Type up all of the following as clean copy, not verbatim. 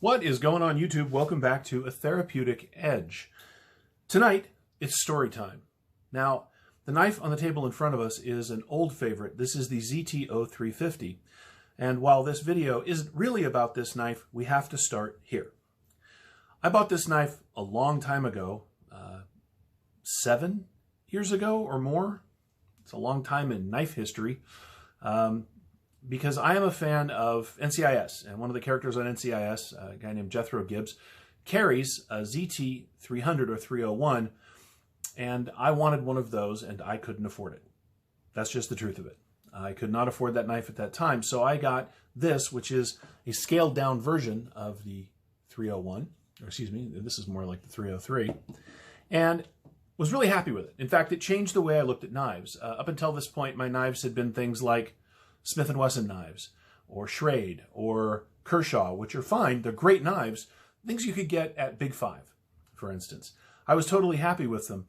What is going on, YouTube? Welcome back to A Therapeutic Edge. Tonight, it's story time. Now, the knife on the table in front of us is an old favorite. This is the ZT0303. And while this video isn't really about this knife, we have to start here. I bought this knife a long time ago, 7 years ago or more. It's a long time in knife history. Because I am a fan of NCIS, and one of the characters on NCIS, a guy named Jethro Gibbs, carries a ZT0300 or 301, and I wanted one of those, and I couldn't afford it. That's just the truth of it. I could not afford that knife at that time, so I got this, which is a scaled-down version of the 301, or excuse me, this is more like the 303, and was really happy with it. In fact, it changed the way I looked at knives. Up until this point, my knives had been things like Smith & Wesson knives, or Schrade, or Kershaw, which are fine. They're great knives. Things you could get at Big Five, for instance. I was totally happy with them.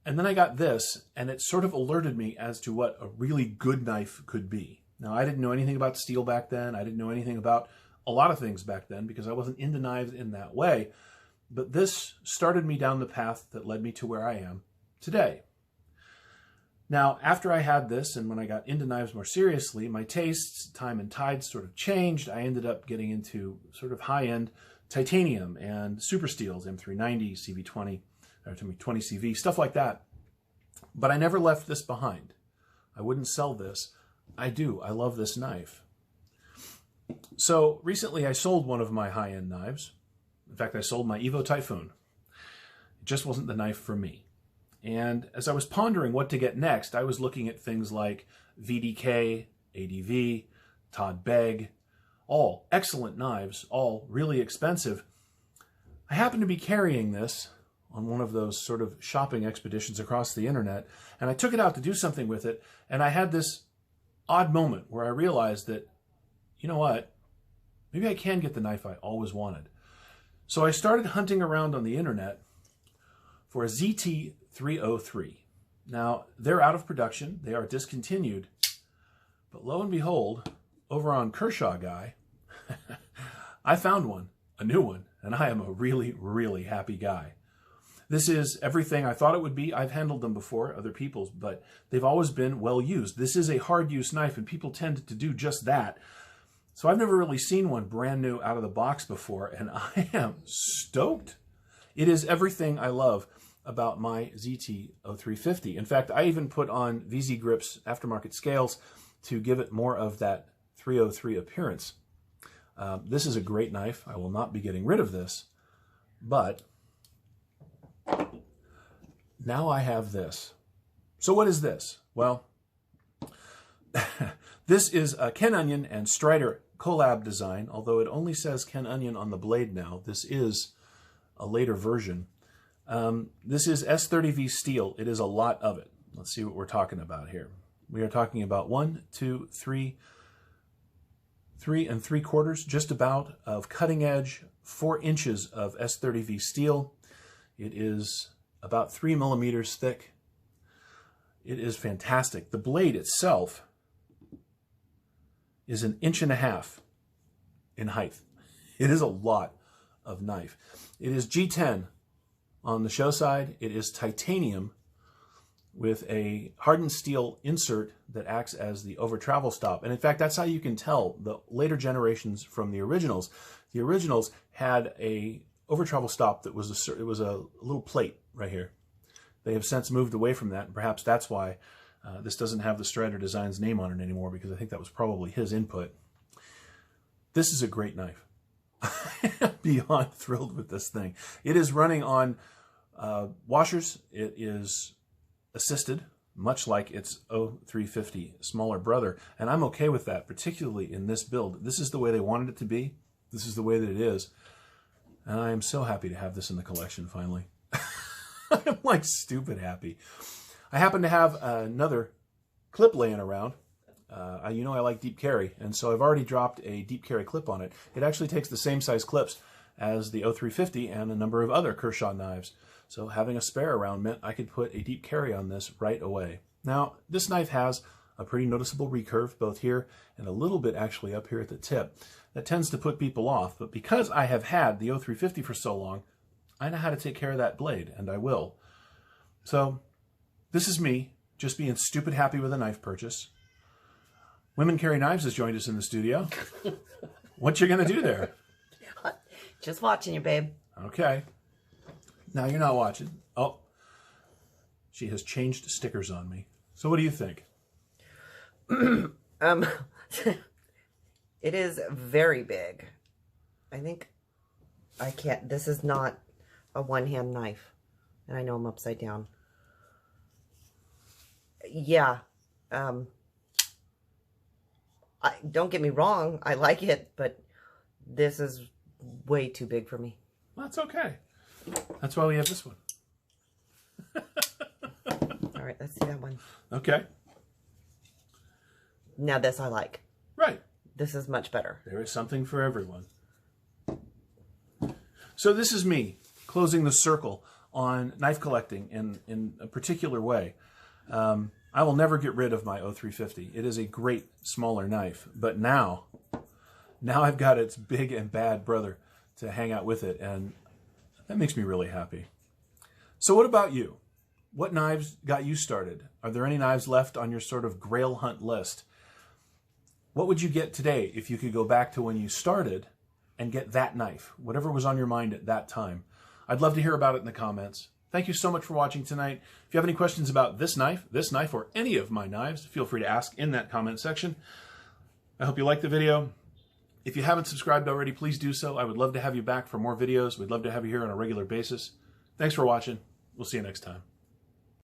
And then I got this, and it sort of alerted me as to what a really good knife could be. Now, I didn't know anything about steel back then. I didn't know anything about a lot of things back then because I wasn't into knives in that way. But this started me down the path that led me to where I am today. Now, after I had this, and when I got into knives more seriously, my tastes, time and tide sort of changed. I ended up getting into sort of high-end titanium and super steels, M390, CV20, or 20CV, stuff like that. But I never left this behind. I wouldn't sell this. I do. I love this knife. So recently I sold one of my high-end knives. In fact, I sold my Evo Typhoon. It just wasn't the knife for me. And as I was pondering what to get next, I was looking at things like VDK, ADV, Todd Begg, all excellent knives, all really expensive. I happened to be carrying this on one of those sort of shopping expeditions across the internet, and I took it out to do something with it, and I had this odd moment where I realized that, you know what, maybe I can get the knife I always wanted. So I started hunting around on the internet for a ZT0303. Now, they're out of production. They are discontinued. But lo and behold, over on Kershaw Guy, I found one, a new one, and I am a really, really happy guy. This is everything I thought it would be. I've handled them before, other people's, but they've always been well used. This is a hard-use knife, and people tend to do just that. So I've never really seen one brand new out of the box before, and I am stoked. It is everything I love about my ZT0350. In fact, I even put on VZ Grips aftermarket scales to give it more of that 303 appearance. This is a great knife. I will not be getting rid of this, but now I have this. So what is this? Well, this is a Ken Onion and Strider collab design, although it only says Ken Onion on the blade now. This is a later version. This is S30V steel. It is a lot of it. Let's see what we're talking about here. We are talking about 3 3/4, just about, of cutting edge, 4 inches of S30V steel. It is about 3 millimeters thick. It is fantastic. The blade itself is 1.5 inches in height. It is a lot of knife. It is G10 on the show side. It is titanium with a hardened steel insert that acts as the over travel stop. And in fact, that's how you can tell the later generations from the originals. The originals had a over travel stop that was it was a little plate right here. They have since moved away from that, and perhaps that's why this doesn't have the Strider Designs name on it anymore, because I think that was probably his input. This is a great knife. Beyond thrilled with this thing. It is running on washers. It is assisted, much like its 0350 smaller brother, and I'm okay with that, particularly in this build. This is the way they wanted it to be. This is the way that it is, and I am so happy to have this in the collection finally. I'm like stupid happy. I happen to have another clip laying around. You know I like deep carry, and so I've already dropped a deep carry clip on it. It actually takes the same size clips as the 0350 and a number of other Kershaw knives. So having a spare around meant I could put a deep carry on this right away. Now, this knife has a pretty noticeable recurve, both here and a little bit actually up here at the tip. that tends to put people off. But because I have had the 0350 for so long, I know how to take care of that blade, and I will. So this is me just being stupid happy with a knife purchase. Women Carry Knives has joined us in the studio. What you going to do there? Just watching you, babe. Okay. Now you're not watching. Oh, she has changed stickers on me. So what do you think? It is very big. I think I can't. This is not a one-hand knife. And I know I'm upside down. Yeah. Don't get me wrong. I like it, but this is way too big for me. Well, that's okay. That's why we have this one. All right, let's see that one. Okay. Now this I like. Right. This is much better. There is something for everyone. So this is me closing the circle on knife collecting in a particular way. I will never get rid of my 0350. It is a great smaller knife, but now I've got its big and bad brother to hang out with it, and that makes me really happy. So what about you? What knives got you started? Are there any knives left on your sort of grail hunt list? What would you get today if you could go back to when you started and get that knife, whatever was on your mind at that time? I'd love to hear about it in the comments. Thank you so much for watching tonight. If you have any questions about this knife, or any of my knives, feel free to ask in that comment section. I hope you liked the video. If you haven't subscribed already, please do so. I would love to have you back for more videos. We'd love to have you here on a regular basis. Thanks for watching. We'll see you next time.